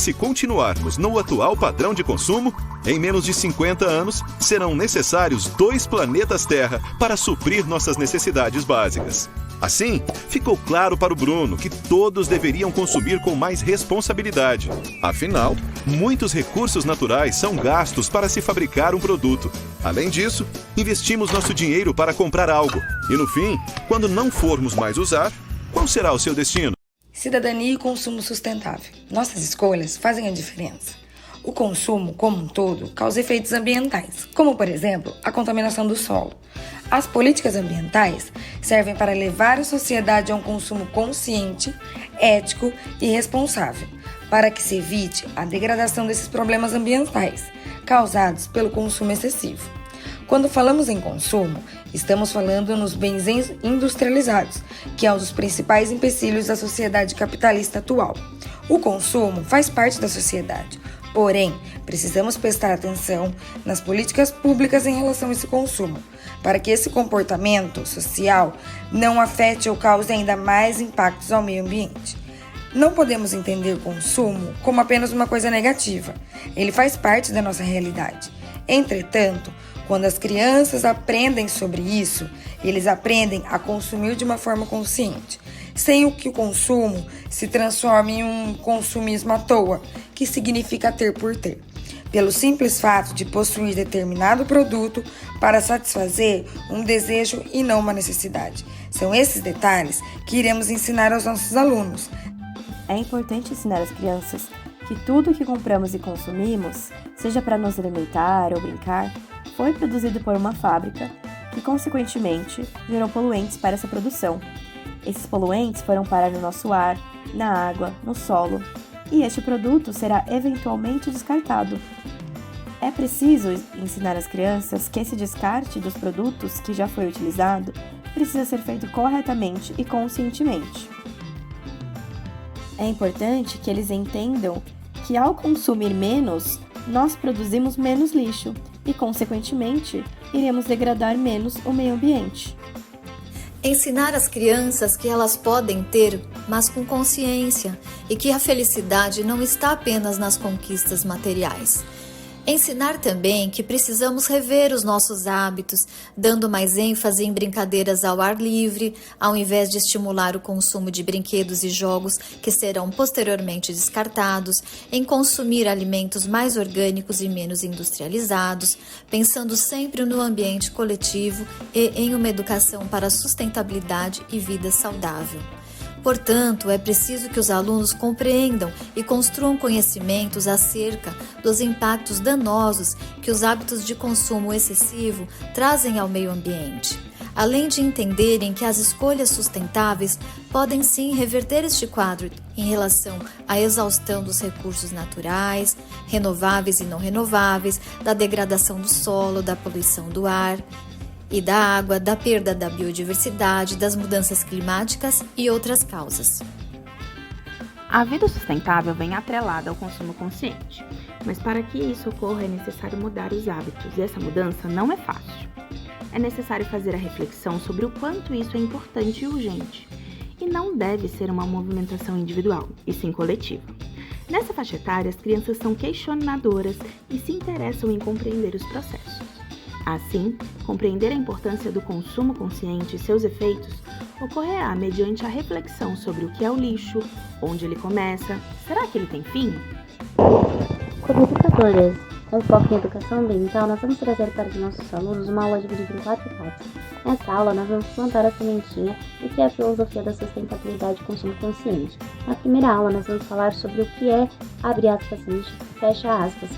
se continuarmos no atual padrão de consumo, em menos de 50 anos, serão necessários 2 planetas Terra para suprir nossas necessidades básicas. Assim, ficou claro para o Bruno que todos deveriam consumir com mais responsabilidade. Afinal, muitos recursos naturais são gastos para se fabricar um produto. Além disso, investimos nosso dinheiro para comprar algo. E no fim, quando não formos mais usar, qual será o seu destino? Cidadania e consumo sustentável. Nossas escolhas fazem a diferença. O consumo, como um todo, causa efeitos ambientais, como, por exemplo, a contaminação do solo. As políticas ambientais servem para levar a sociedade a um consumo consciente, ético e responsável, para que se evite a degradação desses problemas ambientais, causados pelo consumo excessivo. Quando falamos em consumo, estamos falando nos bens industrializados, que é um dos principais empecilhos da sociedade capitalista atual. O consumo faz parte da sociedade, porém, precisamos prestar atenção nas políticas públicas em relação a esse consumo, para que esse comportamento social não afete ou cause ainda mais impactos ao meio ambiente. Não podemos entender o consumo como apenas uma coisa negativa. Ele faz parte da nossa realidade. Entretanto, quando as crianças aprendem sobre isso, eles aprendem a consumir de uma forma consciente, sem que o consumo se transforme em um consumismo à toa, que significa ter por ter, pelo simples fato de possuir determinado produto para satisfazer um desejo e não uma necessidade. São esses detalhes que iremos ensinar aos nossos alunos. É importante ensinar às crianças que tudo que compramos e consumimos, seja para nos alimentar ou brincar, foi produzido por uma fábrica que, consequentemente, gerou poluentes para essa produção. Esses poluentes foram parar no nosso ar, na água, no solo, e este produto será eventualmente descartado. É preciso ensinar às crianças que esse descarte dos produtos que já foi utilizado precisa ser feito corretamente e conscientemente. É importante que eles entendam que, ao consumir menos, nós produzimos menos lixo e, consequentemente, iremos degradar menos o meio ambiente. Ensinar às crianças que elas podem ter, mas com consciência, e que a felicidade não está apenas nas conquistas materiais. Ensinar também que precisamos rever os nossos hábitos, dando mais ênfase em brincadeiras ao ar livre, ao invés de estimular o consumo de brinquedos e jogos que serão posteriormente descartados, em consumir alimentos mais orgânicos e menos industrializados, pensando sempre no ambiente coletivo e em uma educação para a sustentabilidade e vida saudável. Portanto, é preciso que os alunos compreendam e construam conhecimentos acerca dos impactos danosos que os hábitos de consumo excessivo trazem ao meio ambiente, além de entenderem que as escolhas sustentáveis podem sim reverter este quadro em relação à exaustão dos recursos naturais, renováveis e não renováveis, da degradação do solo, da poluição do ar e da água, da perda da biodiversidade, das mudanças climáticas e outras causas. A vida sustentável vem atrelada ao consumo consciente, mas para que isso ocorra é necessário mudar os hábitos, e essa mudança não é fácil. É necessário fazer a reflexão sobre o quanto isso é importante e urgente, e não deve ser uma movimentação individual, e sim coletiva. Nessa faixa etária, as crianças são questionadoras e se interessam em compreender os processos. Assim, compreender a importância do consumo consciente e seus efeitos ocorrerá mediante a reflexão sobre o que é o lixo, onde ele começa, será que ele tem fim? Como educadoras com foco em educação ambiental, nós vamos trazer para os nossos alunos uma aula dividida em 4 partes. Nessa aula, nós vamos plantar a sementinha do que é a filosofia da sustentabilidade e consumo consciente. Na primeira aula, nós vamos falar sobre o que é, abre aspas, lixo, fecha aspas,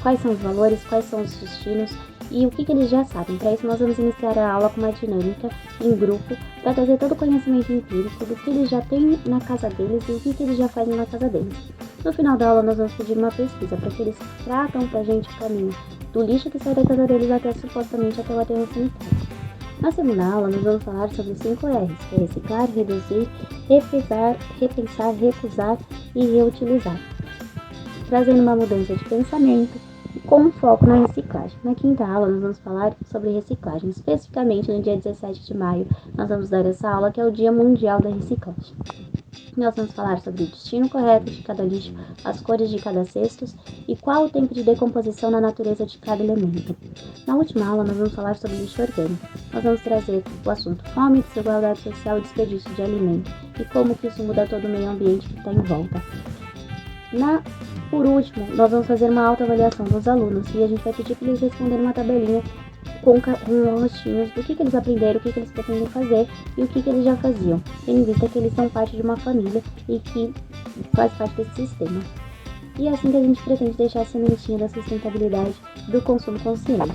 quais são os valores, quais são os destinos e o que eles já sabem. Para isso, nós vamos iniciar a aula com uma dinâmica em grupo para trazer todo o conhecimento empírico do que eles já têm na casa deles e o que eles já fazem na casa deles. No final da aula, nós vamos pedir uma pesquisa para que eles tragam para a gente o caminho do lixo que sai da casa deles até supostamente até o aterro sanitário. Na segunda aula, nós vamos falar sobre os 5 R's, que é reciclar, reduzir, repensar, recusar e reutilizar, trazendo uma mudança de pensamento com um foco na reciclagem. Na quinta aula, nós vamos falar sobre reciclagem. Especificamente, no dia 17 de maio, nós vamos dar essa aula, que é o Dia Mundial da Reciclagem. Nós vamos falar sobre o destino correto de cada lixo, as cores de cada cesto e qual o tempo de decomposição na natureza de cada elemento. Na última aula, nós vamos falar sobre lixo orgânico. Nós vamos trazer o assunto fome, desigualdade social e desperdício de alimento e como que isso muda todo o meio ambiente que está em volta. Por último, nós vamos fazer uma autoavaliação dos alunos e a gente vai pedir para eles responderem uma tabelinha com rostinhos do que eles aprenderam, o que eles pretendem fazer e o que eles já faziam, tendo em vista que eles são parte de uma família e que faz parte desse sistema. E é assim que a gente pretende deixar a sementinha da sustentabilidade do consumo consciente.